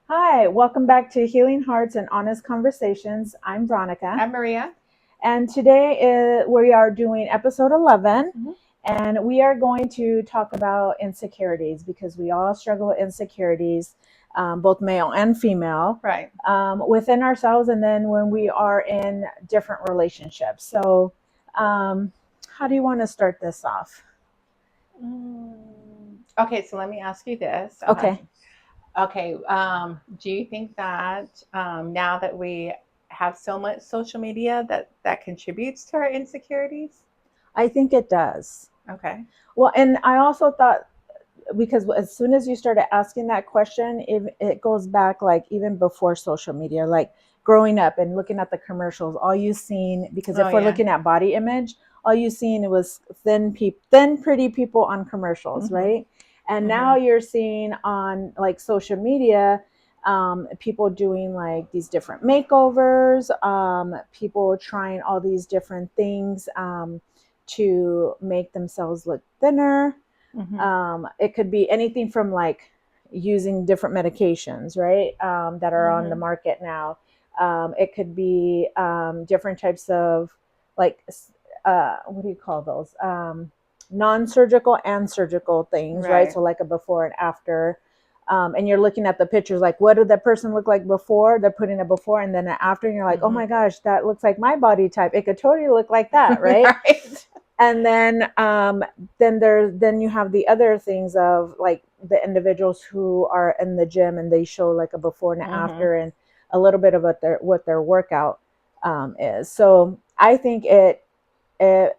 Hi, welcome back to Healing Hearts and Honest Conversations. I'm Veronica, I'm Maria. and today we are doing episode 11, Mhm. and we are going to talk about insecurities because we all struggle with insecurities, both male and female, Right. within ourselves, and then when we are in different relationships. So, how do you want to start this off? Okay, so let me ask you this. Okay. Okay, do you think that now that we have so much social media that contributes to our insecurities? I think it does. Okay. Well, and I also thought because as soon as you started asking that question, it goes back like even before social media, like growing up and looking at the commercials, all you seen, because Oh if we're yeah. looking at body image, all you seen it was thin, pretty people on commercials, Mhm. right? And now Mhm. you're seeing on like social media, people doing like these different makeovers, people trying all these different things to make themselves look thinner. Mhm. It could be anything from like using different medications, right, that are on the Mhm. market now. It could be different types of like, what do you call those? Non-surgical and surgical things, right? Right. So like a before and after. And you're looking at the pictures, like what did that person look like before? They're putting a before and then an after, and you're like, oh my Mhm. gosh, that looks like my body type. It could totally look like that, right? Right. And then you have the other things of like the individuals who are in the gym and they show like a before and Mhm. after and a little bit of what their workout is. So I think it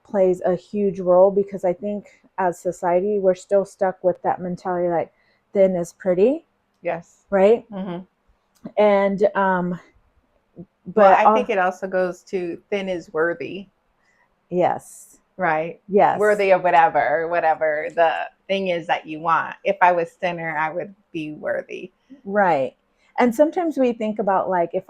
plays a huge role because I think as society we're still stuck with that mentality like thin is pretty, Yes. right? Mhm. And Well, but I think it also goes to thin is worthy, yes, right? yes, Worthy of whatever the thing is that you want. If I was thinner, I would be worthy. right. And sometimes we think about like if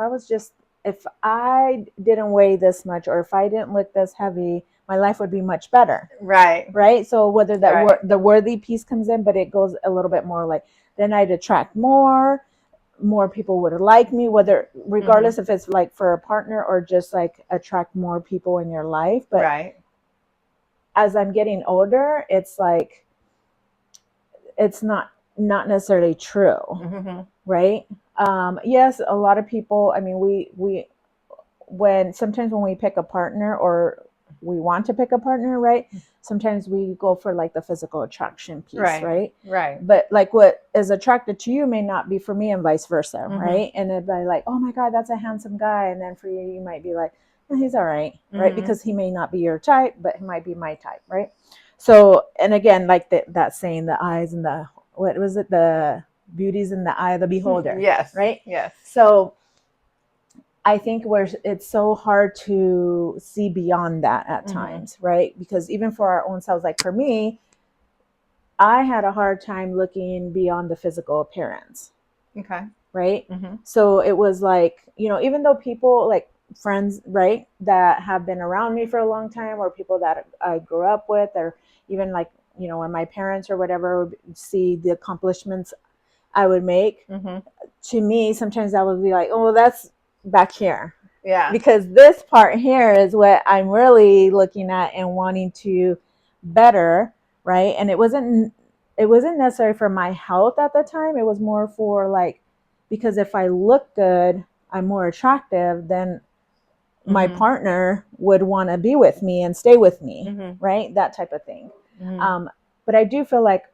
I didn't weigh this much or if I didn't look this heavy, my life would be much better, Right. right? So whether Right. the worthy piece comes in, but it goes a little bit more like then I'd attract more people would like me, whether Mhm. regardless if it's like for a partner or just like attract more people in your life. But Right. as I'm getting older, it's like it's not necessarily true, Mhm. right? Yes, a lot of people. I mean, we when sometimes when we pick a partner or we want to pick a partner, right? Sometimes we go for like the physical attraction piece, Right. right? Right. But like what is attracted to you may not be for me and vice versa, Mhm. right? And it'd be like, oh my God, that's a handsome guy. And then for you, you might be like, he's all right, right? Mhm. Because he may not be your type, but he might be my type, right? So, and again, like that saying, the eyes and the, what was it? The beauty's in the eye of the beholder, Yes. right? Yes. So I think where it's so hard to see beyond that at Mhm. times, right? Because even for our own selves, like for me, I had a hard time looking beyond the physical appearance, Okay. right? Mhm. So it was like, even though people like friends, right, that have been around me for a long time, or people that I grew up with, or even like, when my parents or whatever would see the accomplishments I would make, Mhm. to me, sometimes I would be like, oh, well, that's back here. Yeah. Because this part here is what I'm really looking at and wanting to better, right? And it wasn't necessary for my health at the time. It was more for like because if I look good, I'm more attractive, then my Mhm. partner would want to be with me and stay with me, Mhm. right? That type of thing. Mhm. Um, but I do feel like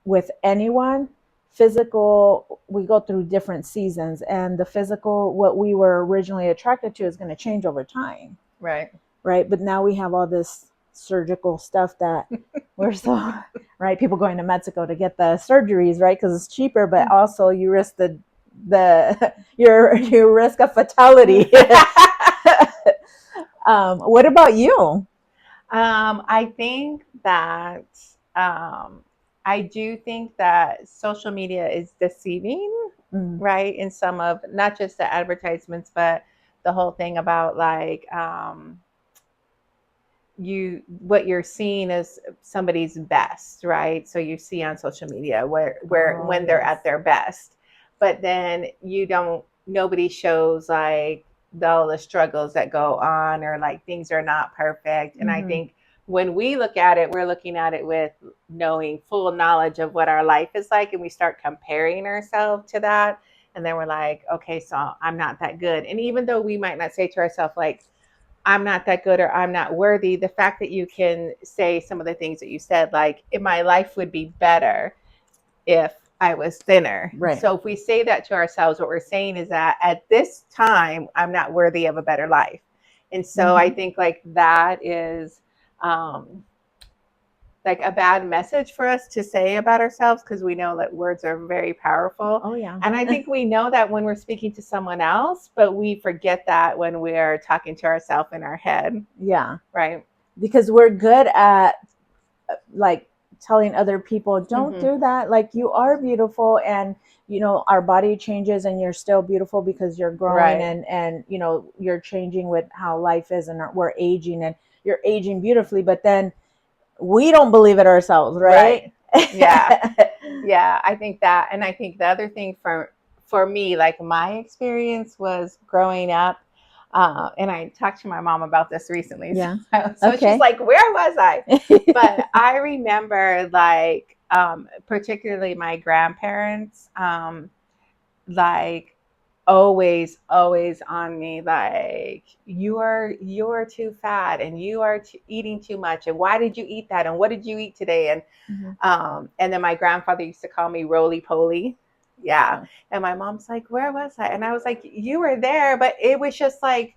with anyone, physical, we go through different seasons, and the physical, what we were originally attracted to, is going to change over time, Right. right? But now we have all this surgical stuff that we're so right. People going to Mexico to get the surgeries, right? Because it's cheaper, but also you risk the your risk of fatality. What about you? I think that um, I do think that social media is deceiving, Mm, right? In some of not just the advertisements, but the whole thing about like you what you're seeing is somebody's best, right? So you see on social media where oh when they're yes. at their best. but then nobody shows like all the struggles that go on, or like things are not perfect. And I Mm-hmm. think when we look at it, we're looking at it with knowing full knowledge of what our life is like, and we start comparing ourselves to that. And then we're like, okay, so I'm not that good. And even though we might not say to ourselves, like, I'm not that good or I'm not worthy, the fact that you can say some of the things that you said, like, my life would be better if I was thinner. Right. So if we say that to ourselves, what we're saying is that at this time, I'm not worthy of a better life. And so I Mm-hmm. think like that is um, like a bad message for us to say about ourselves, because we know that words are very powerful. Oh yeah. And I think we know that when we're speaking to someone else, but we forget that when we're talking to ourselves in our head. Yeah. Right. Because we're good at like telling other people, don't Mm-hmm. do that, like you are beautiful, and our body changes and you're still beautiful because you're growing, Right. and you're changing with how life is, and we're aging, and you're aging beautifully, but then we don't believe it ourselves, right? Right. Yeah. Yeah, I think that, and I think the other thing for me, like my experience was growing up, and I talked to my mom about this recently. Yeah. So she's Okay. like, "Where was I?" But I remember, like, particularly my grandparents, like always on me, like, you're too fat, and you are eating too much, and why did you eat that, and what did you eat today, Mhm. and then my grandfather used to call me roly poly. Yeah. Yeah. And my mom's like, where was I? And I was like, you were there, but it was just like,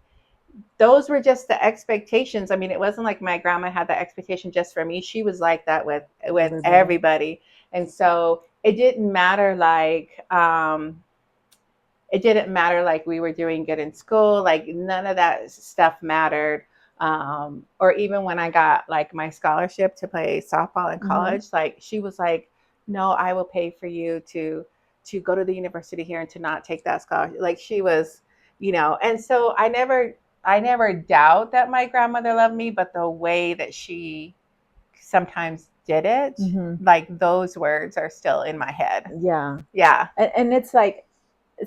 those were just the expectations. I mean, it wasn't like my grandma had the expectation just for me. She was like that with Everybody. everybody. And so it didn't matter like we were doing good in school, like none of that stuff mattered. Or even when I got like my scholarship to play softball in Mm-hmm. college, like she was like, no, I will pay for you to go to the university here and to not take that scholarship. Like she was, and so I never doubt that my grandmother loved me, but the way that she sometimes did it, Mm-hmm. like those words are still in my head. Yeah. Yeah. And it's like,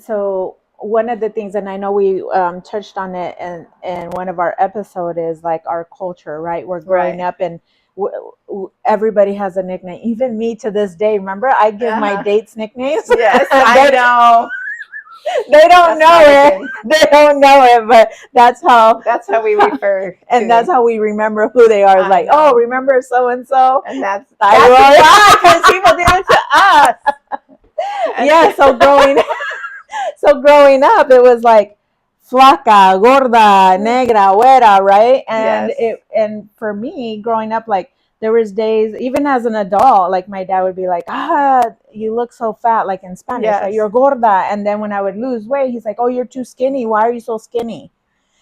so one of the things, and I know we touched on it in one of our episodes, is like our culture, right? We're growing Right. up, and everybody has a nickname. Even me to this day. Remember, I give my Uh-huh. dates nicknames. Yes, I know. They don't That's know not a it. good. They don't know it, but that's how. That's how we refer And that's to. how we remember who they are. It's I like, oh, know, remember so and so, and that's thyroid. why, because people do it to us. And Yeah. So growing up, it was like flaca, gorda, negra, güera, right? And yes, for me, growing up, like there was days, even as an adult, like my dad would be like, you look so fat, like in Spanish, right? yes, You're gorda. And then when I would lose weight, he's like, oh, you're too skinny. Why are you so skinny?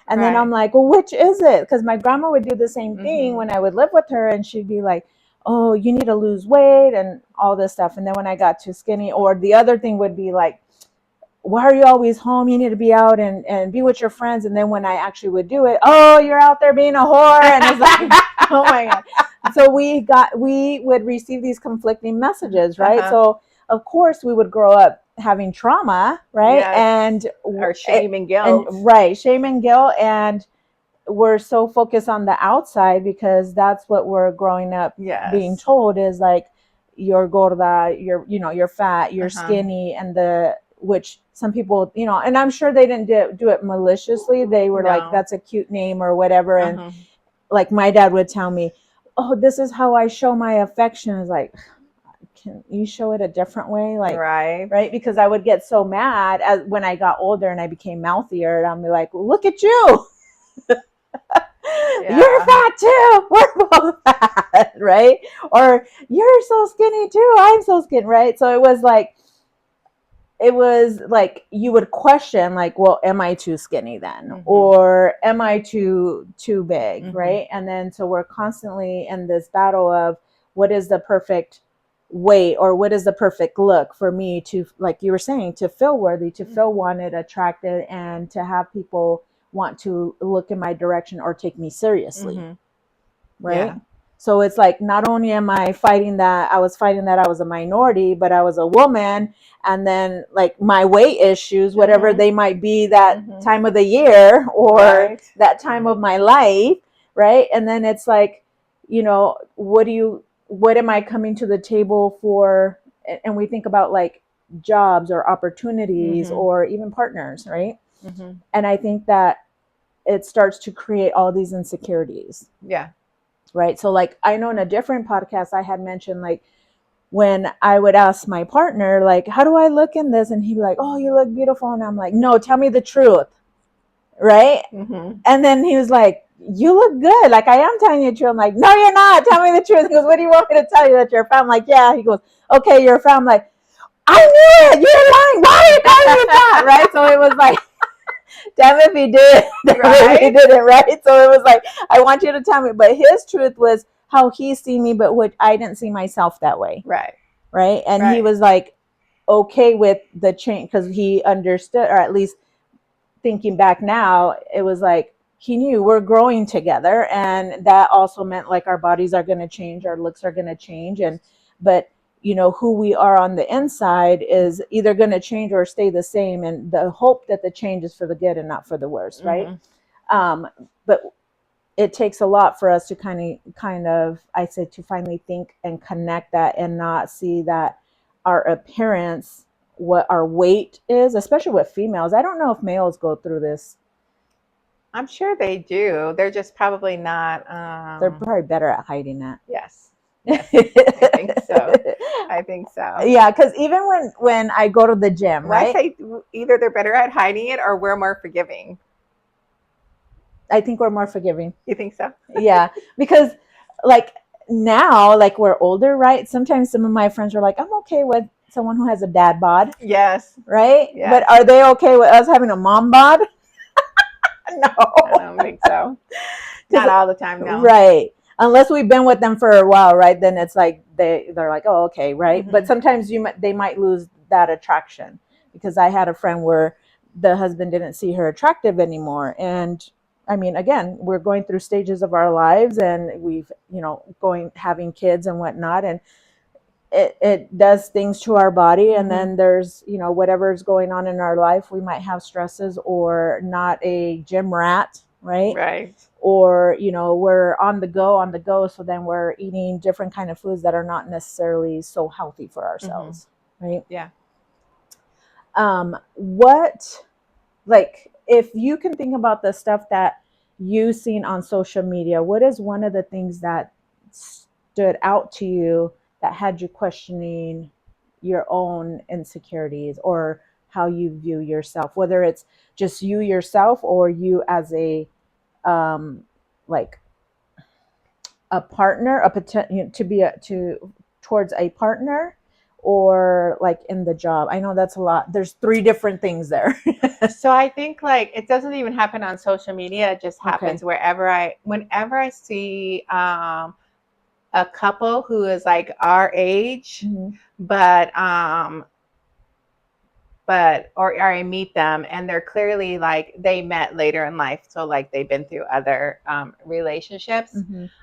And then I'm right. like, well, which is it? Because my grandma would do the same thing Mm-hmm. when I would live with her, and she'd be like, oh, you need to lose weight and all this stuff. And then when I got too skinny, or the other thing would be like, why are you always home? You need to be out and be with your friends. And then when I actually would do it, oh, you're out there being a whore. And it's like, oh my God. So we would receive these conflicting messages, right? Uh-huh. So of course we would grow up having trauma, right? Yes, or shame and And guilt. right, shame and guilt. And we're so focused on the outside because that's what we're growing up being Yes. told, is like, you're gorda, you're fat, you're Uh-huh. skinny, and the which some people, and I'm sure they didn't do it maliciously. They were like, No. that's a cute name or whatever. And Uh-huh. like my dad would tell me, oh, this is how I show my affection. Is like, can you show it a different way? Like, Right. right? Because I would get so mad as when I got older and I became mouthier, and I'm like, look at you. You're Yeah. fat too. We're both fat, right? Or you're so skinny too. I'm so skinny, right? So it was like you would question, like, well, am I too skinny then, Mm-hmm. or am I too big, Mm-hmm. right? And then so we're constantly in this battle of what is the perfect weight, or what is the perfect look for me to, like you were saying, to feel worthy, to feel wanted, attracted, and to have people want to look in my direction or take me seriously, Mm-hmm. right? Yeah. So it's like, not only am I fighting that I was a minority, but I was a woman. And then like my weight issues, whatever they might be that time of the year or that time of my life. Right. And then it's like, what am I coming to the table for? And we think about like jobs or opportunities or even partners. Right. And I think that it starts to create all these insecurities. Yeah. Right. So like, I know in a different podcast I had mentioned, like, when I would ask my partner, like, how do I look in this? And he'd be like, oh, you look beautiful. And I'm like, no, tell me the truth. Right. And then he was like, you look good. Like, I am telling you the truth. I'm like, no, you're not. Tell me the truth. He goes, what do you want me to tell you, that you're a fan? I'm like, yeah. He goes, okay, you're a fan. I'm like, I knew it. You're lying. Why are you calling me that? Right. So it was like, damn if he did. Damn if he didn't. Right. So it was like, I want you to tell me. But his truth was how he see me, but what I didn't see myself that way. Right. Right. And he was like, okay with the change, because he understood, or at least thinking back now, it was like he knew we're growing together, and that also meant like our bodies are going to change, our looks are going to change, but who we are on the inside is either going to change or stay the same, and the hope that the change is for the good and not for the worse, right? But it takes a lot for us to kind of I say, to finally think and connect that, and not see that our appearance, what our weight is, especially with females. I don't know if males go through this. I'm sure they do. They're just probably not. They're probably better at hiding that. Yes. Yes, I think so. I think so. Yeah, because even when I go to the gym, right? I say either they're better at hiding it or we're more forgiving. I think we're more forgiving. You think so? Yeah, because like now, like we're older, right? Sometimes some of my friends are like, I'm okay with someone who has a dad bod. Yes. Right? Yes. But are they okay with us having a mom bod? No. I don't think so. Not all the time, no. Right. Unless we've been with them for a while, right? Then it's like they're like, oh, okay, right? But sometimes they might lose that attraction, because I had a friend where the husband didn't see her attractive anymore. And I mean, again, we're going through stages of our lives, and we've, having kids and whatnot, and it does things to our body. And then there's, whatever's going on in our life, we might have stresses, or not a gym rat, right? Right. Or, we're on the go. So then we're eating different kind of foods that are not necessarily so healthy for ourselves. Right. Yeah. What, like, if you can think about the stuff that you've seen on social media, what is one of the things that stood out to you that had you questioning your own insecurities, or how you view yourself, whether it's just you yourself, or you as a like a partner, towards a partner, or like in the job? I know that's a lot. There's 3 different things there. So I think like it doesn't even happen on social media. It just happens whenever I see a couple who is like our age, or I meet them and they're clearly like they met later in life. So like they've been through other relationships.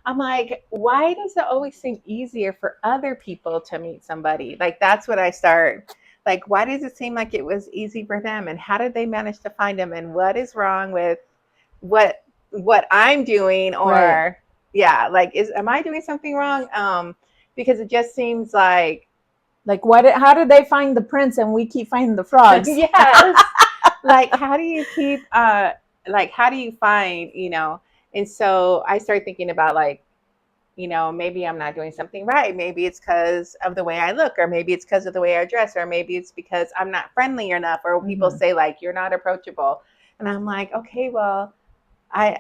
I'm like, why does it always seem easier for other people to meet somebody? Like, that's what I start. Like, why does it seem like it was easy for them? And how did they manage to find them? And what is wrong with what I'm doing? Or like, am I doing something wrong? Because it just seems like how did they find the prince and we keep finding the frogs? Yes. Like, how do you keep how do you find, and so I started thinking about like, maybe I'm not doing something right. Maybe it's because of the way I look, or maybe it's because of the way I dress, or maybe it's because I'm not friendly enough, or people say like, you're not approachable. And I'm like, okay, well, I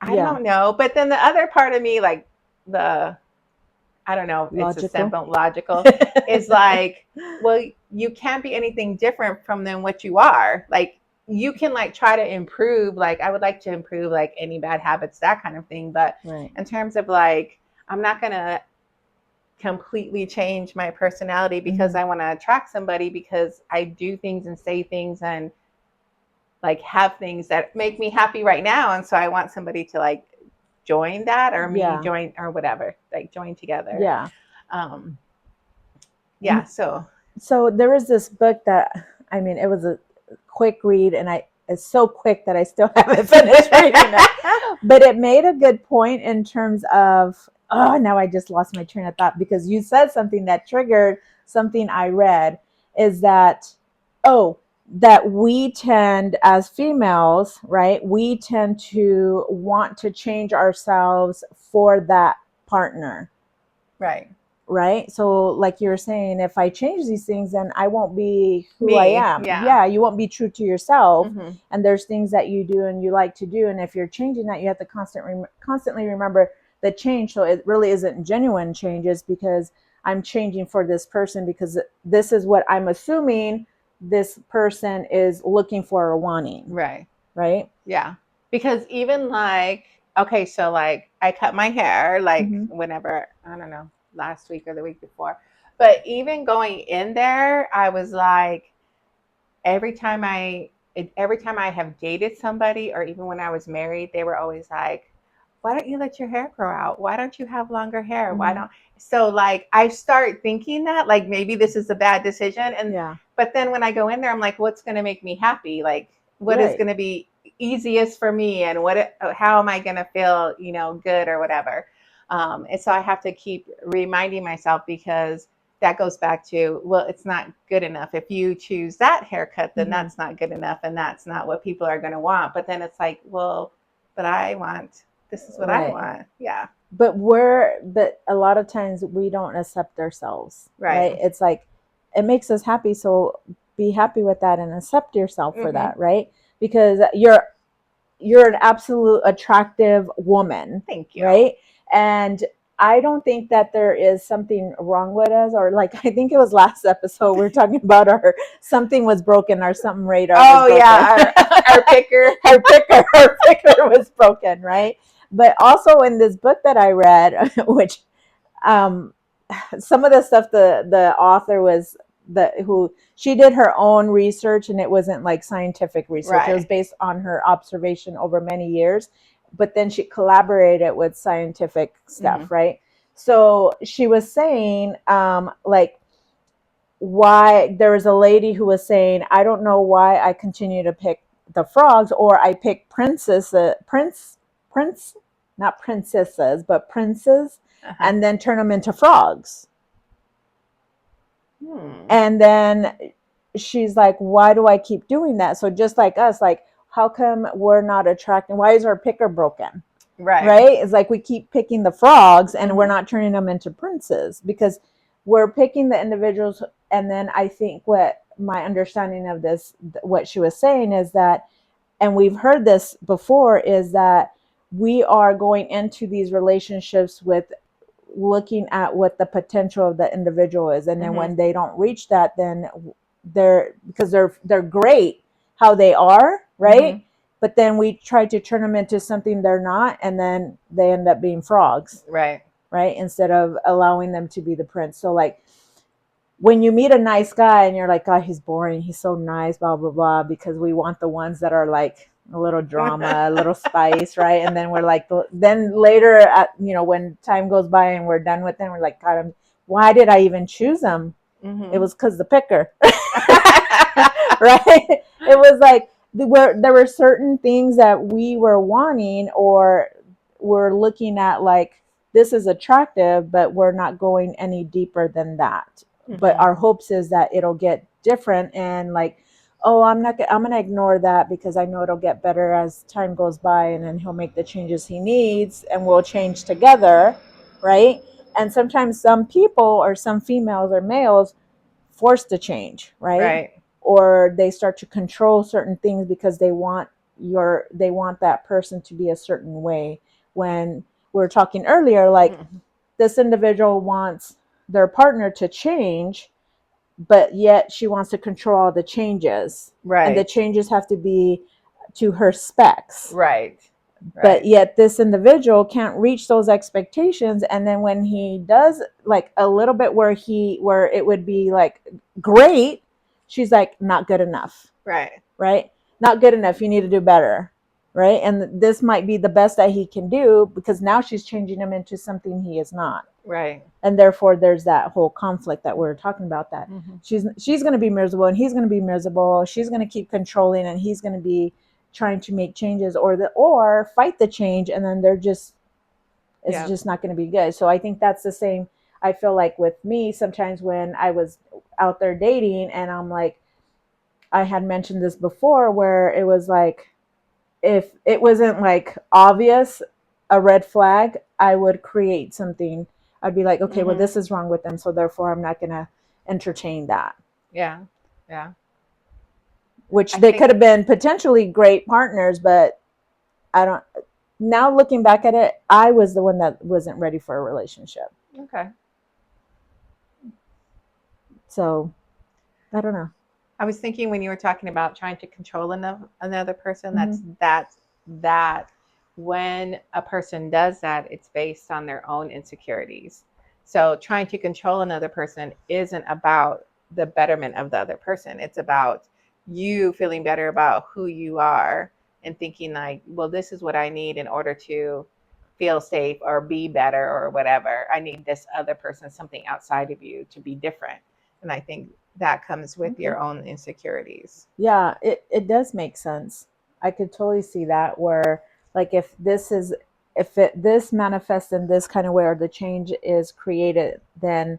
don't know. But then the other part of me, like I don't know, it's a simple logical, is like, well, you can't be anything different from than what you are. Like, you can like try to improve, like I would like to improve like any bad habits, that kind of thing. But in terms of like, I'm not going to completely change my personality because I want to attract somebody, because I do things and say things and like have things that make me happy right now. And so I want somebody to like join that, or me Yeah. join, or whatever, like join together. Yeah. Um, yeah. And So so there was this book that, I mean, it was a quick read, and it's so quick that I still haven't finished reading it. But it made a good point in terms of, oh, now I just lost my train of thought because you said something that triggered something I read, is that, oh, that we tend, as females, right, we tend to want to change ourselves for that partner, right. right? So, like you were saying, if I change these things, then I won't be who I Me. am. Yeah. Yeah, you won't be true to yourself. Hmm. And there's things that you do and you like to do. And if you're changing that, you have to constantly remember the change. So it really isn't genuine changes because I'm changing for this person because this is what I'm assuming this person is looking for or wanting, Right. right? Yeah. Because even like, okay, so like I cut my hair like Mm-hmm. whenever, I don't know, last week or the week before. But even going in there, I was like, every time every time I have dated somebody, or even when I was married, they were always like, why don't you let your hair grow out? Why don't you have longer hair? Why Mm-hmm. don't So like I start thinking that like maybe this is a bad decision. And Yeah. but then when I go in there, I'm like, what's going to make me happy? Like what is Right. going to be easiest for me, and how am I going to feel, good or whatever. And so I have to keep reminding myself, because that goes back to, well, it's not good enough. If you choose that haircut, then Mm-hmm. that's not good enough, and that's not what people are going to want. But then it's like, well, but this is what I Right. want. Yeah. But a lot of times we don't accept ourselves, right? Right. It's like it makes us happy, so be happy with that and accept yourself for Hmm. that, right? Because you're an absolute attractive woman, Thank you. right? And I don't think that there is something wrong with us, or like I think it was last episode we were talking about our something was broken, or something radar was Oh broken. yeah, our picker. Her picker was broken, right? But also in this book that I read, which um, some of the stuff the author was the who she did her own research, and it wasn't like scientific research. It was Right. based on her observation over many years, but then she collaborated with scientific Hmm. stuff, right? So she was saying, like, why there was a lady who was saying, I don't know why I continue to pick the frogs, or I pick prince, not princesses, but princes, Uh-huh. and then turn them into frogs. Hmm. And then she's like, why do I keep doing that? So just like us, like, how come we're not attracting? Why is our picker broken? Right. Right? It's like we keep picking the frogs and we're Hmm. not turning them into princes because we're picking the individuals. And then I think what my understanding of this, what she was saying is that, and we've heard this before, is that we are going into these relationships with looking at what the potential of the individual is, and then Hmm. when they don't reach that, then they're great how they are, Hmm. right? But then we try to turn them into something they're not, and then they end up being frogs, Right. right, instead of allowing them to be the prince. So like when you meet a nice guy and you're like, God, he's boring, he's so nice, blah blah blah, because we want the ones that are like a little drama, a little spice, right? And then we're like, then later, when time goes by and we're done with them, we're like, God, why did I even choose them? It Hmm. was because the picker, right? It was like there were certain things that we were wanting, or we're looking at like, this is attractive, but we're not going any deeper than that. But Hmm. our hopes is that it'll get different, and like, oh, I'm going to ignore that because I know it'll get better as time goes by, and then he'll make the changes he needs and we'll change together, right? And sometimes some people, or some females or males, forced to change, right? Right. Or they start to control certain things because they want that person to be a certain way. When we were talking earlier, like, Hmm. this individual wants their partner to change, but yet she wants to control all the changes, and the Right. changes have to be to her specs, Right. but Right. yet this individual can't reach those expectations. And then when he does like a little bit where it would be like great, she's like, not good enough, Right. right? Not good enough, you need to do better. right? And this might be the best that he can do, because now she's changing him into something he is not. Right. And therefore there's that whole conflict that we're talking about, that she's going to be miserable and he's going to be miserable. She's going to keep controlling and he's going to be trying to make changes, or fight the change, and then it's just not going to be good. So I think that's the same. I feel like with me sometimes when I was out there dating, and I'm like, I had mentioned this before, where it was like, if it wasn't like obvious a red flag, I would create something. I'd be like, okay, well, this is wrong with them, so therefore I'm not gonna entertain that. Yeah. Yeah. Which they could have been potentially great partners, but I don't. Now looking back at it, I was the one that wasn't ready for a relationship. Okay. So I don't know. I was thinking when you were talking about trying to control another person, that when a person does that, it's based on their own insecurities. So trying to control another person isn't about the betterment of the other person. It's about you feeling better about who you are and thinking like, well, this is what I need in order to feel safe or be better or whatever. I need this other person, something outside of you, to be different. And I think that comes with your own insecurities. Yeah, it does make sense. I could totally see that, where like this manifests in this kind of way, or the change is created, then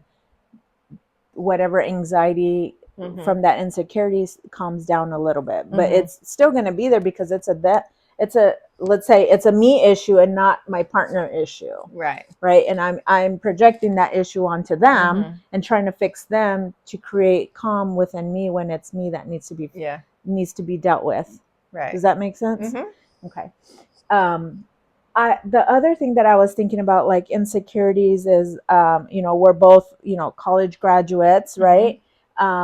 whatever anxiety from that insecurities calms down a little bit. But it's still going to be there, because it's a let's say it's a me issue and not my partner issue. Right. And I'm projecting that issue onto them and trying to fix them to create calm within me, when it's me that needs to be dealt with. Right. Does that make sense? Okay. The other thing that I was thinking about, like insecurities, is we're both college graduates, right?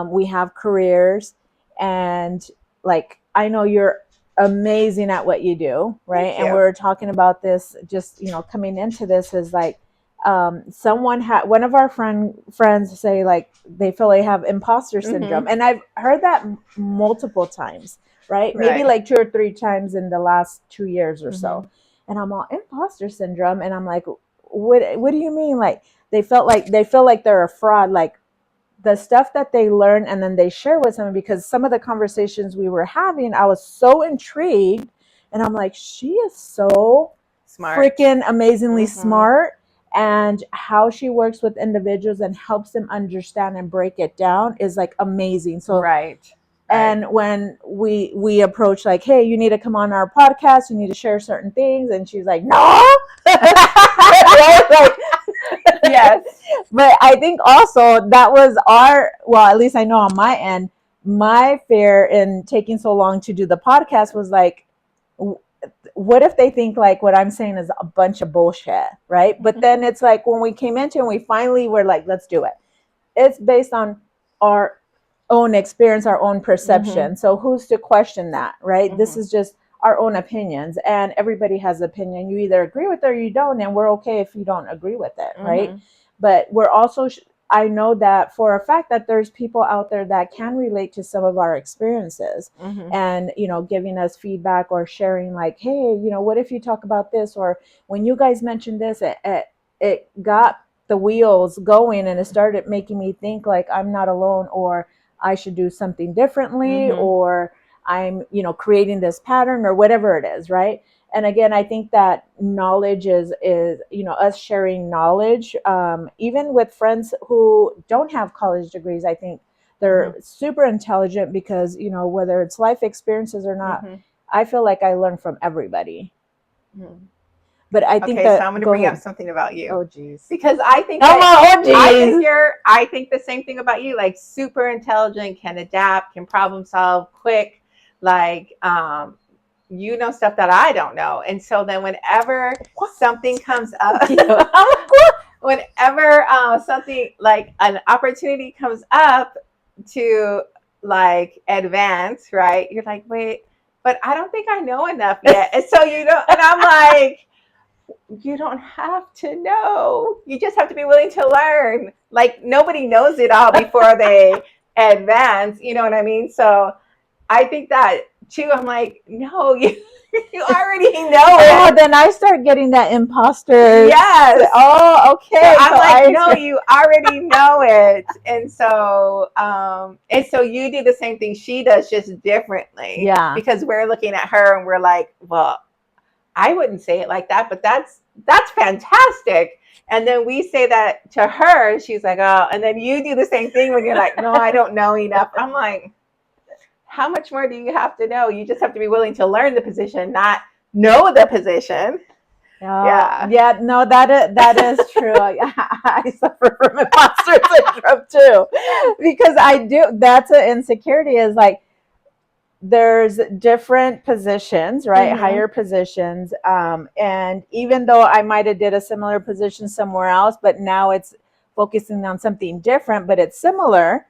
We have careers, and like I know you're amazing at what you do, right? And we were talking about this just coming into this, is like one of our friends say like they feel they have imposter syndrome, and I've heard that multiple times, right? Maybe like 2 or 3 times in the last 2 years or so. And I'm all, imposter syndrome, and I'm like, what do you mean? Like they feel like they're a fraud, like the stuff that they learn and then they share with someone, because some of the conversations we were having, I was so intrigued, and I'm like, she is so smart, freaking amazingly smart, and how she works with individuals and helps them understand and break it down is like amazing. So and when we approach like, hey, you need to come on our podcast, you need to share certain things, and she's like, no. Like, yes. But I think also that was at least I know on my end, my fear in taking so long to do the podcast was like, what if they think like what I'm saying is a bunch of bullshit, right? But then it's like when we came into it and we finally were like, let's do it. It's based on our own experience, our own perception. So who's to question that, right? This is just our own opinions, and everybody has an opinion. You either agree with it or you don't, and we're okay if you don't agree with it, right? But we're also I know that for a fact that there's people out there that can relate to some of our experiences, and giving us feedback or sharing like, hey, what if you talk about this, or when you guys mentioned this, it got the wheels going, and it started making me think like I'm not alone, or I should do something differently, or I'm, creating this pattern, or whatever it is, right? And again, I think that knowledge is us sharing knowledge, even with friends who don't have college degrees. I think they're super intelligent, because whether it's life experiences or not, I feel like I learn from everybody. But I think that, so I'm going to bring up something about you. Oh, geez. Because I think I think the same thing about you, like super intelligent, can adapt, can problem solve quick, like stuff that I don't know. And so then whenever something comes up, whenever something like an opportunity comes up to like advance, right? You're like, wait, but I don't think I know enough yet. And so and I'm like, you don't have to know. You just have to be willing to learn. Like nobody knows it all before they advance. You know what I mean? So I think that too. I'm like, no, You already know Oh, it. then I start getting that imposter. Yes. Oh, So okay. I'm So like, I no, you already know it. And so you do the same thing she does, just differently, yeah. because we're looking at her and we're like, well, I wouldn't say it like that, but that's fantastic. And then we say that to her, and she's like, oh, and then you do the same thing when you're like, no, I don't know enough. I'm like, how much more do you have to know? You just have to be willing to learn the position, not know the position. Yeah. Yeah, no, that is true. I suffer from imposter syndrome too, because I do. That's an insecurity. Is like there's different positions, right? Mm-hmm. Higher positions, and even though I might have did a similar position somewhere else, but now it's focusing on something different, but it's similar.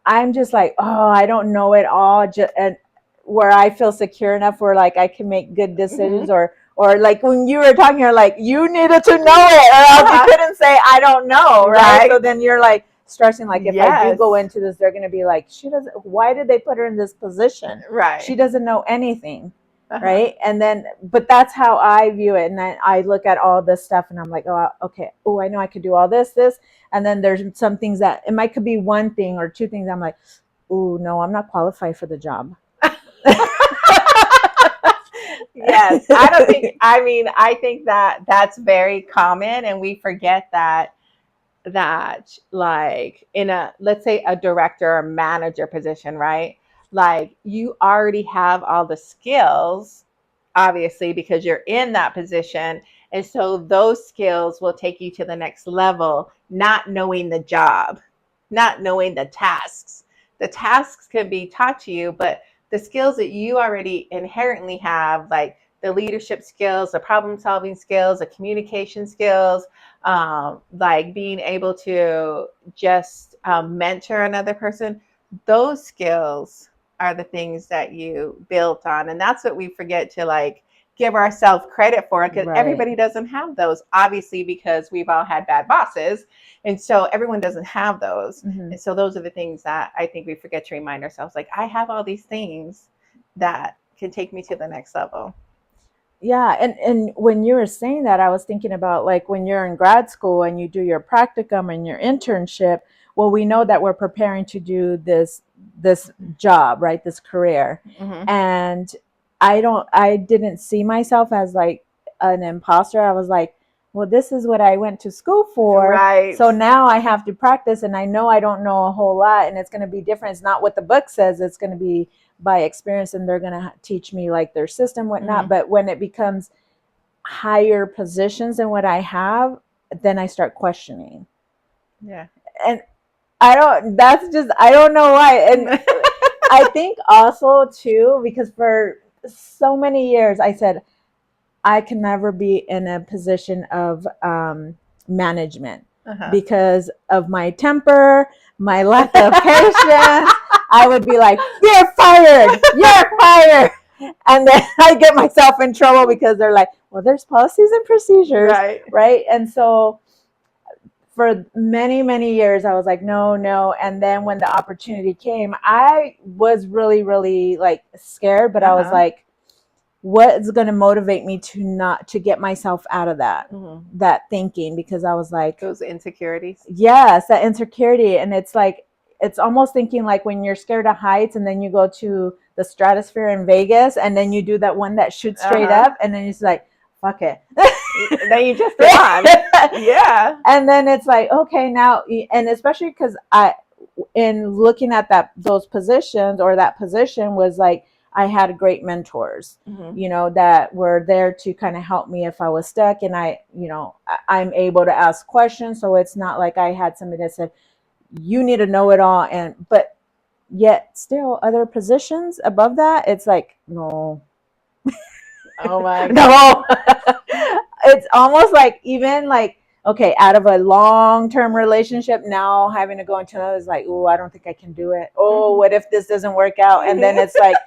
I'm just like, oh, I don't know it all. And where I feel secure enough where like I can make good decisions, Mm-hmm. or like when you were talking, you're like, you needed to know it, or else you Uh-huh. couldn't say I don't know, right? So Right. then you're like stressing, like if I do Yes. go into this, they're gonna be like, she doesn't. Why did they put her in this position? She Right. doesn't know anything. Uh-huh. Right. And then, but that's how I view it. And then I look at all this stuff and I'm like, oh, okay. Oh, I know I could do all this. And then there's some things that it might could be one thing or two things. I'm like, oh no, I'm not qualified for the job. Yes. I don't think, I mean, I think that that's very common, and we forget that like in a, let's say, a director or manager position, right? Like you already have all the skills, obviously, because you're in that position. And so those skills will take you to the next level, not knowing the job, not knowing the tasks. The tasks can be taught to you, but the skills that you already inherently have, like the leadership skills, the problem solving skills, the communication skills, like being able to just mentor another person, those skills are the things that you built on. And that's what we forget to like give ourselves credit for, because Right. everybody doesn't have those, obviously, because we've all had bad bosses. And so everyone doesn't have those. Mm-hmm. And so those are the things that I think we forget to remind ourselves, like, I have all these things that can take me to the next level. Yeah, and when you were saying that, I was thinking about like when you're in grad school and you do your practicum and your internship. Well, we know that we're preparing to do this job, right? This career, Mm-hmm. and I didn't see myself as like an imposter. I was like, well, this is what I went to school for. Right. So now I have to practice, and I know I don't know a whole lot, and it's going to be different. It's not what the book says. It's going to be by experience, and they're going to teach me like their system, whatnot. Mm-hmm. But when it becomes higher positions than what I have, then I start questioning. Yeah. And I don't, that's just, I don't know why. And I think also too, because for so many years I said, I can never be in a position of management Uh-huh. because of my temper, my lack of patience. I would be like, "You're fired! You're fired!" And then I get myself in trouble because they're like, "Well, there's policies and procedures, Right. right?" And so for many years I was like, no, no. And then when the opportunity came, I was really like scared, but I was Uh-huh. like, what's going to motivate me to not to get myself out of Mm-hmm. that thinking, because I was like, Those insecurities. yes, that insecurity. And it's like it's almost thinking like when you're scared of heights and then you go to the stratosphere in Vegas and then you do that one that shoots straight Uh-huh. up and then it's like, fuck it. Then you just get on. Yeah. And then it's like, okay, now, and especially because I in looking at those positions, or that position was like, I had great mentors, Mm-hmm. that were there to kind of help me if I was stuck. And I'm able to ask questions. So it's not like I had somebody that said, you need to know it all. But yet still other positions above that, it's like, no, Oh my God. no. It's almost like, even like, okay, out of a long-term relationship, now having to go into another is like, oh, I don't think I can do it. Oh, what if this doesn't work out? And then it's like,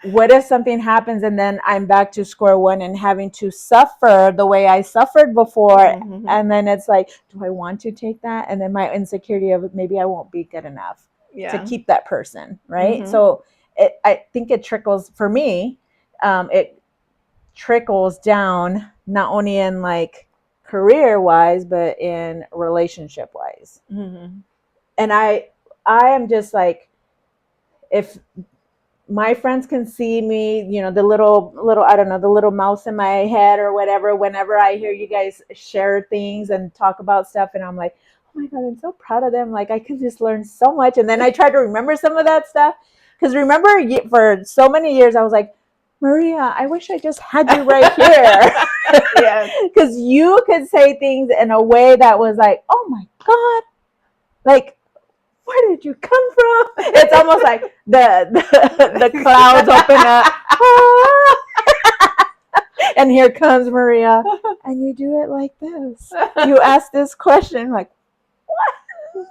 what if something happens and then I'm back to square one and having to suffer the way I suffered before? Mm-hmm. And then it's like, do I want to take that? And then my insecurity of maybe I won't be good enough to Yeah. keep that person, right? Mm-hmm. So I think it trickles for me. it trickles down not only in like career wise, but in relationship wise. Mm-hmm. And I am just like, if my friends can see me, the little I don't know, the little mouse in my head or whatever, whenever I hear you guys share things and talk about stuff, and I'm like, oh my god, I'm so proud of them. Like I could just learn so much. And then I try to remember some of that stuff, because remember, for so many years I was like, Maria, I wish I just had you right here. Yes. Because you could say things in a way that was like, oh my god, like, where did you come from? It's almost like the clouds open up. And here comes Maria. And you do it like this. You ask this question, like, what?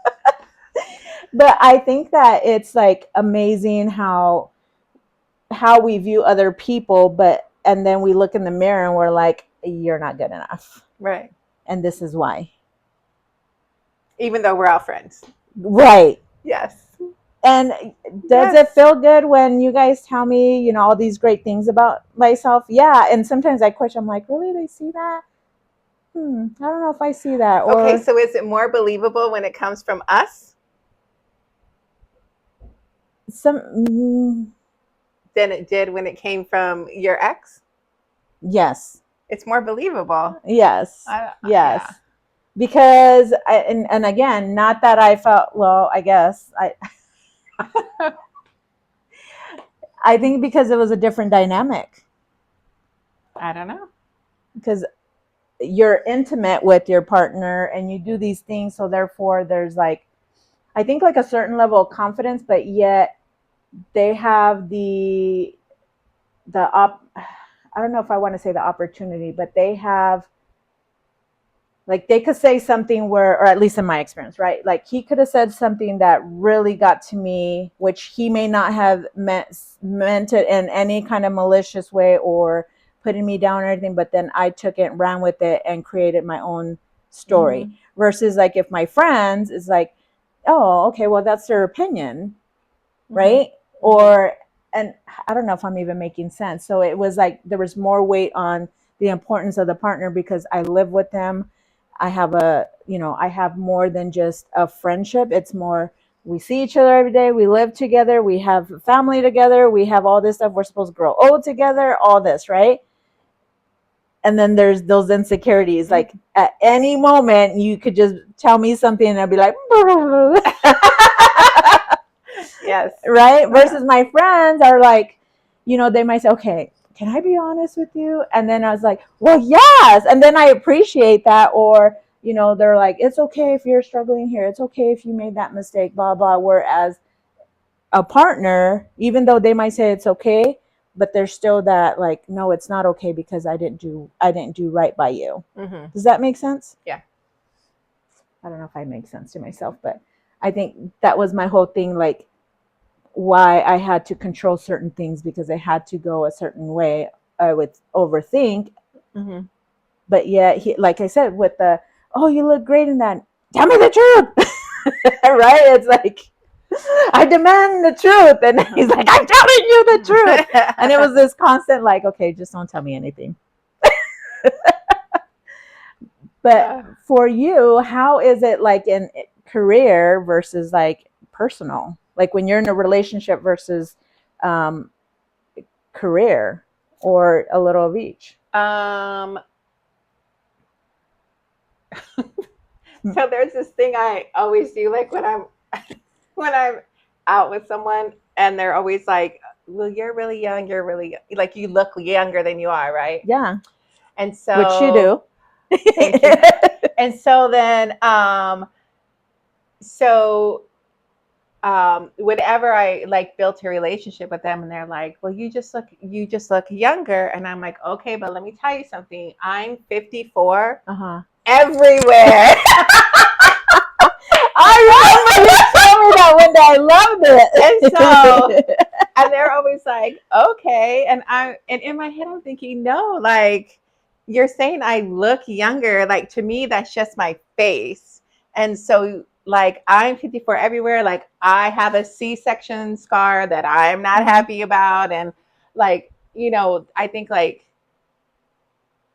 But I think that it's like amazing how we view other people, and then we look in the mirror and we're like, you're not good enough. Right. And this is why. Even though we're all friends. Right. Yes. And does it feel good when you guys tell me, all these great things about myself? Yeah. And sometimes I question, I'm like, really? They see that? I don't know if I see that. Okay, so is it more believable when it comes from us than it did when it came from your ex? Yes. It's more believable. Yes. Yes. Yeah. Because and again, not that I felt, well, I guess I think because it was a different dynamic. I don't know. Because you're intimate with your partner and you do these things, so therefore there's like, I think like a certain level of confidence, but yet they have I don't know if I want to say the opportunity, but they have, like, they could say something where, or at least in my experience, right? Like he could have said something that really got to me, which he may not have meant it in any kind of malicious way or putting me down or anything, but then I took it, ran with it, and created my own story. Mm-hmm. Versus like if my friends is like, oh, okay, well that's their opinion, right? Mm-hmm. Or, and I don't know if I'm even making sense. So it was like there was more weight on the importance of the partner because I live with them. I have I have more than just a friendship. It's more, we see each other every day. We live together. We have family together. We have all this stuff. We're supposed to grow old together, all this, right? And then there's those insecurities. Like at any moment, you could just tell me something and I'd be like, yes. Right? Versus my friends are like, they might say, okay, can I be honest with you? And then I was like, well, yes. And then I appreciate that. Or, they're like, it's okay if you're struggling here. It's okay if you made that mistake, blah, blah. Whereas a partner, even though they might say it's okay, but there's still that like, no, it's not okay because I didn't do right by you. Mm-hmm. Does that make sense? Yeah. I don't know if I make sense to myself, but I think that was my whole thing. Like, why I had to control certain things because I had to go a certain way. I would overthink. Mm-hmm. But yet, like I said, with the, oh, you look great in that. Tell me the truth. Right? It's like, I demand the truth. And he's like, I'm telling you the truth. And it was this constant like, okay, just don't tell me anything. But for you, how is it like in career versus like personal? Like when you're in a relationship versus career, or a little of each? So there's this thing I always do, like when I'm out with someone and they're always like, well, you're really young, like you look younger than you are, right? Yeah. And so, which you do. Thank you. And so then whenever I like built a relationship with them and they're like, well, you just look younger. And I'm like, okay, but let me tell you something. I'm 54 everywhere. I remember you told me that one day. I loved it. And they're always like, okay. And in my head, I'm thinking, no, like you're saying I look younger. Like to me, that's just my face. And so like I'm 54 everywhere. Like I have a C-section scar that I'm not happy about. And like I think like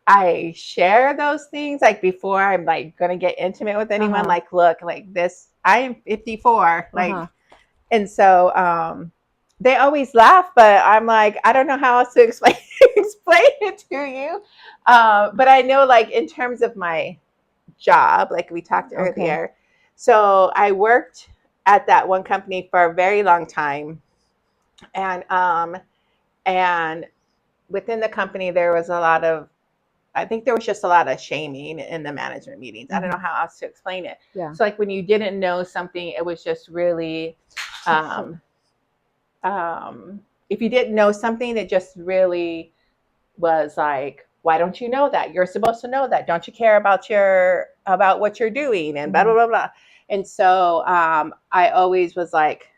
I share those things like before I'm like gonna get intimate with anyone. Uh-huh. Like, look, like this, I am 54. Uh-huh. Like, and so they always laugh, but I'm like, I don't know how else to explain explain it to you. But I know, like in terms of my job, like we talked Okay. earlier. So I worked at that one company for a very long time, and within the company there was a lot of, I think there was just a lot of shaming in the management meetings. I don't know Mm-hmm. how else to explain it. Yeah. So like when you didn't know something, it was just really, um, if you didn't know something, it just really was like, why don't you know that? You're supposed to know that. Don't you care about what you're doing and blah Mm-hmm. blah blah blah. And so I always was like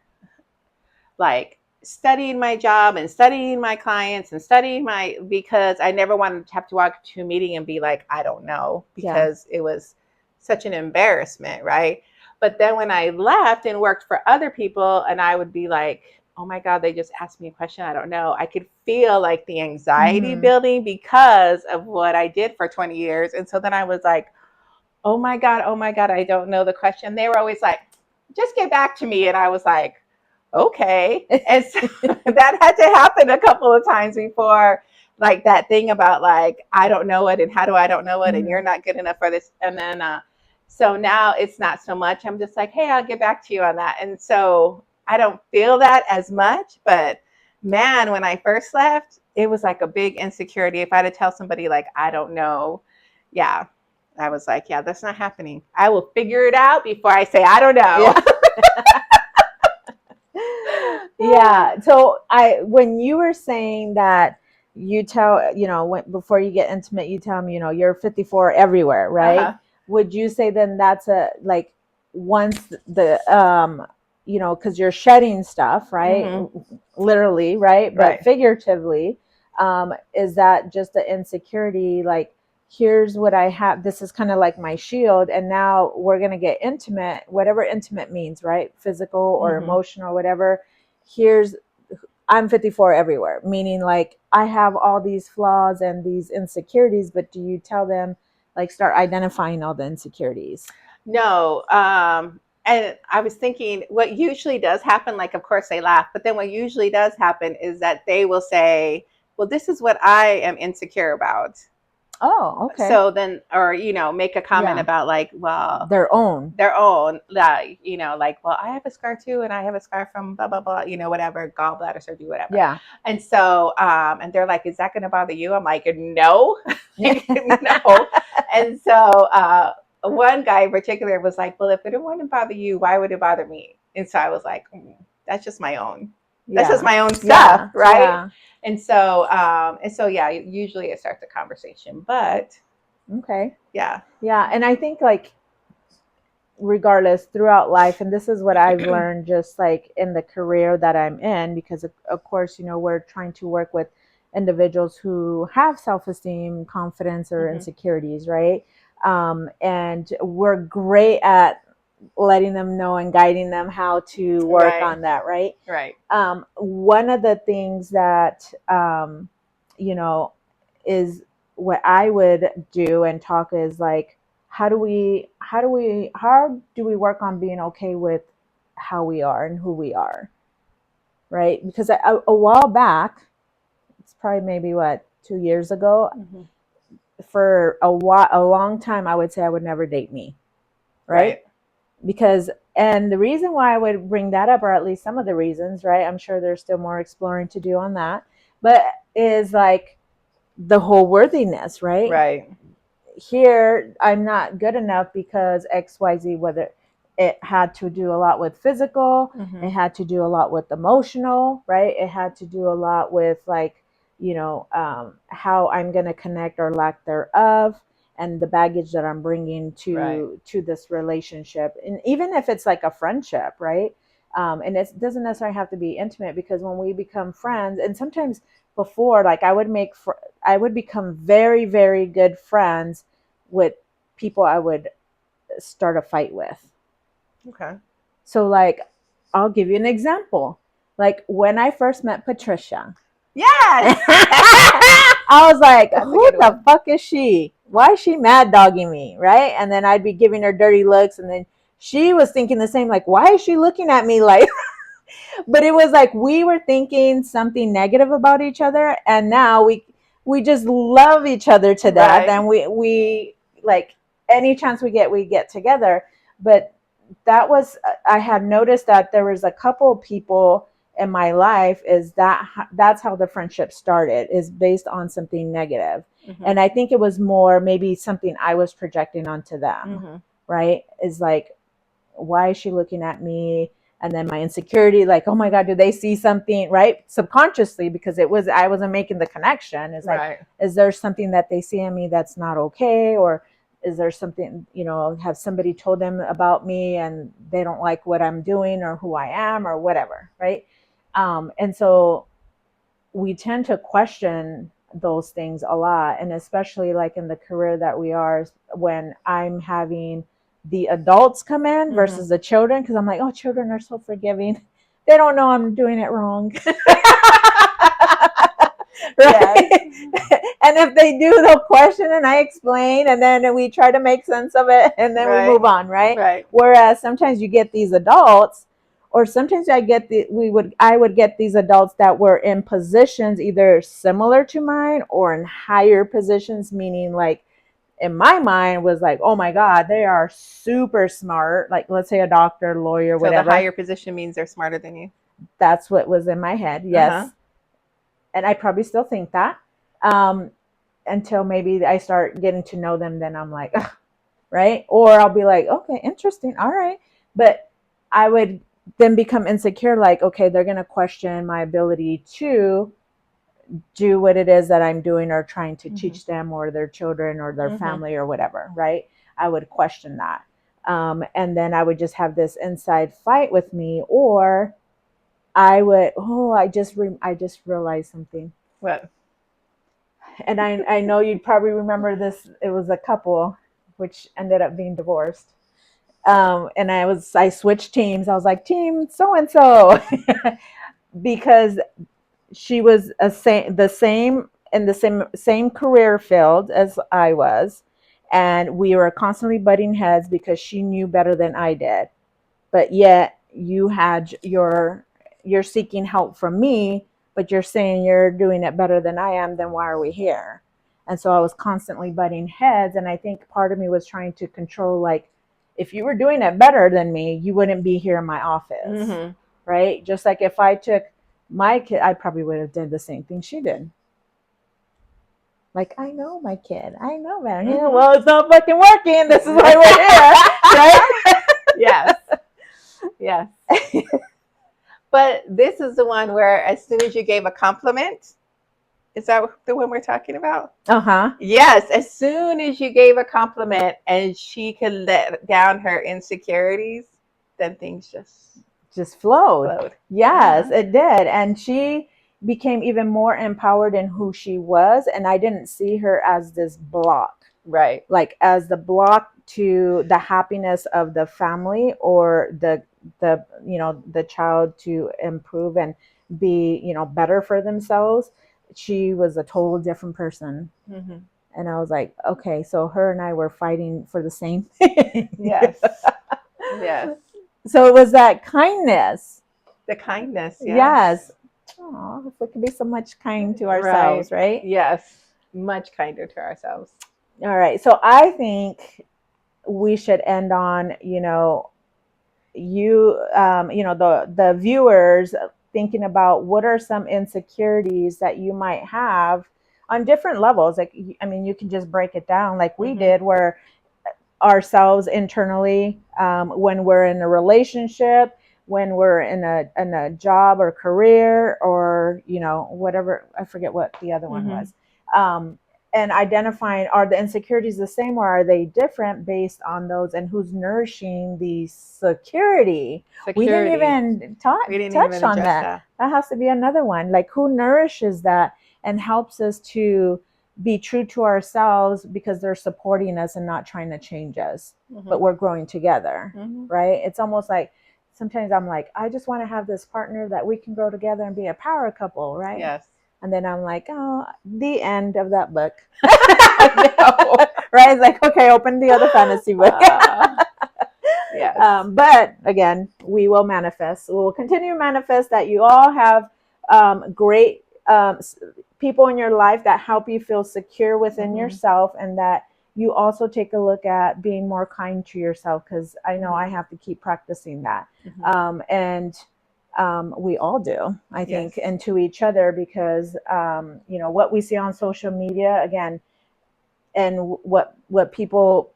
studying my job and studying my clients and studying my, because I never wanted to have to walk to a meeting and be like, I don't know, Yeah. because it was such an embarrassment, right? But then when I left and worked for other people, and I would be like, oh my God, they just asked me a question, I don't know. I could feel like the anxiety Mm-hmm. building because of what I did for 20 years. And so then I was like, oh my God, I don't know the question. They were always like, just get back to me. And I was like, okay. And so that had to happen a couple of times before, like that thing about like, I don't know it and how do I don't know it and Mm-hmm. you're not good enough for this. And then, so now it's not so much. I'm just like, hey, I'll get back to you on that. And so I don't feel that as much. But man, when I first left, it was like a big insecurity. If I had to tell somebody, like, I don't know, yeah, I was like, yeah, that's not happening. I will figure it out before I say, I don't know. Yeah. Yeah. So when you were saying that you tell, before you get intimate, you tell them, you're 54 everywhere, right? Uh-huh. Would you say then that's a, like, once cause you're shedding stuff, right? Mm-hmm. Literally, right? But Right. figuratively, is that just the insecurity? Like, here's what I have. This is kind of like my shield. And now we're going to get intimate, whatever intimate means, right? Physical or Mm-hmm. emotional, whatever. Here's, I'm 54 everywhere, meaning like I have all these flaws and these insecurities, but do you tell them, like, start identifying all the insecurities? No. And I was thinking what usually does happen, like, of course they laugh, but then what usually does happen is that they will say, well, this is what I am insecure about. Oh, okay. So then, or, make a comment Yeah. about like, well, Their own. their own, like, like, well, I have a scar too, and I have a scar from blah blah blah, whatever, gallbladder surgery, whatever. Yeah. And so, and they're like, is that going to bother you? I'm like, no, no. And so, one guy in particular was like, well, if it wouldn't bother you, why would it bother me? And so I was like, that's just my own. That's just Yeah. my own stuff, Yeah. right? Yeah. And so, yeah, usually it starts a conversation, but Okay. yeah. Yeah. And I think, like, regardless throughout life, and this is what I've learned just like in the career that I'm in, because of course, we're trying to work with individuals who have self-esteem, confidence, or Mm-hmm. insecurities, right? And we're great at letting them know and guiding them how to work Right. on that, right? Right. One of the things that you know is what I would do and talk is like, how do we work on being okay with how we are and who we are, right? Because a while back, it's probably maybe what, 2 years ago, Mm-hmm. for a long time, I would say I would never date me, right? Right. Because, and the reason why I would bring that up, or at least some of the reasons, right? I'm sure there's still more exploring to do on that, but is like the whole worthiness, right? Right. Here I'm not good enough because XYZ, whether it had to do a lot with physical, Mm-hmm. it had to do a lot with emotional, right? It had to do a lot with like, how I'm going to connect or lack thereof, and the baggage that I'm bringing Right. to this relationship. And even if it's like a friendship, right? And it doesn't necessarily have to be intimate, because when we become friends, and sometimes before, like, I would become very, very good friends with people I would start a fight with. Okay. So, like, I'll give you an example. Like, when I first met Patricia, Yes. I was like, That's a who good the one. fuck is she? Why is she mad dogging me? Right? And then I'd be giving her dirty looks. And then she was thinking the same, like, why is she looking at me like, but it was like we were thinking something negative about each other. And now we just love each other to death. Right. And we like any chance we get together. But that was, I had noticed that there was a couple of people in my life is that that's how the friendship started, is based on something negative. Mm-hmm. And I think it was more maybe something I was projecting onto them. Mm-hmm. Right, is like, why is she looking at me? And then my insecurity, like, oh my god, do they see something? Right, subconsciously, because it was, I wasn't making the connection. It's like, Right. is there something that they see in me that's not okay? Or is there something, have somebody told them about me and they don't like what I'm doing or who I am or whatever, right? And so we tend to question those things a lot. And especially like in the career that we are, when I'm having the adults come in Mm-hmm. versus the children, because I'm like, oh, children are so forgiving. They don't know I'm doing it wrong. Yes. Right? And if they do, they'll question and I explain, and then we try to make sense of it, and then we Right. move on, right? Right. Whereas sometimes you get these adults, or sometimes I would get these adults that were in positions either similar to mine or in higher positions, meaning like in my mind was like, oh my god, they are super smart, like let's say a doctor, lawyer, So the whatever. higher position means they're smarter than you. That's what was in my head, Uh-huh. yes. And I probably still think that, um, until maybe I start getting to know them. Then I'm like, ugh, right? Or I'll be like, okay, interesting, all right. But I would then become insecure, like, okay, they're going to question my ability to do what it is that I'm doing or trying to Mm-hmm. teach them or their children or their Mm-hmm. family or whatever, right? I would question that. And then I would just have this inside fight with me, or I would, oh, I just realized something. What? And I know you'd probably remember this. It was a couple which ended up being divorced. And I switched teams. I was like, team so and so, because she was the same in the same career field as I was, and we were constantly butting heads because she knew better than I did. But yet you're seeking help from me, but you're saying you're doing it better than I am. Then why are we here? And so I was constantly butting heads, and I think part of me was trying to control, like, if you were doing it better than me, you wouldn't be here in my office, Mm-hmm. right? Just like if I took my kid, I probably would have did the same thing she did. Like, I know my kid, I know man. Mm-hmm. Well, it's not fucking working. This is why we're here, right? Yes. Yes. But this is the one where as soon as you gave a compliment, is that the one we're talking about? Uh-huh. Yes. As soon as you gave a compliment and she could let down her insecurities, then things Just flowed. flowed. Yes, Uh-huh. it did. And she became even more empowered in who she was. And I didn't see her as this block, Right. like as the block to the happiness of the family, or the child to improve and be, better for themselves. She was a total different person. Mm-hmm. And I was like, okay, so her and I were fighting for the same thing. Yes. Yes. So it was that kindness. The kindness. Yes. Yes. Oh, if we could be so much kind to Right. ourselves, right? Yes. Much kinder to ourselves. All right. So I think we should end on, the viewers thinking about what are some insecurities that you might have on different levels. Like, I mean, you can just break it down like we Mm-hmm. did, where ourselves internally, when we're in a relationship, when we're in a job or career, or whatever. I forget what the other one Mm-hmm. was. um, and identifying, are the insecurities the same, or are they different based on those, and who's nourishing the security. We didn't Security. even We didn't touch even on address that. that. That has to be another one, like who nourishes that and helps us to be true to ourselves, because they're supporting us and not trying to change us, Mm-hmm. but we're growing together. Mm-hmm. Right? It's almost like sometimes I'm like, I just want to have this partner that we can grow together and be a power couple, right? Yes. And then I'm like, oh, the end of that book. I know. Right? It's like, okay, open the other fantasy book. Yes. But again, we will manifest. We will continue to manifest that you all have great people in your life that help you feel secure within yourself, and that you also take a look at being more kind to yourself, because I know I have to keep practicing that. And we all do, I think, and to each other, because what we see on social media, again, and what people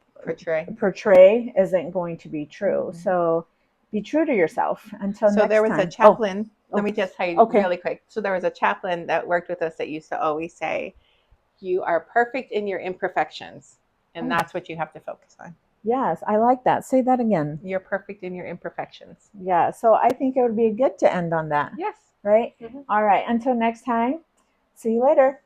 portray isn't going to be true. So be true to yourself until So next there was time. a chaplain. Let me just tell you really quick. So there was a chaplain that worked with us that used to always say, "You are perfect in your imperfections, and that's what you have to focus on." Yes, I like that. Say that again. You're perfect in your imperfections. Yeah. So I think it would be good to end on that. Yes. Right? All right. Until next time. See you later.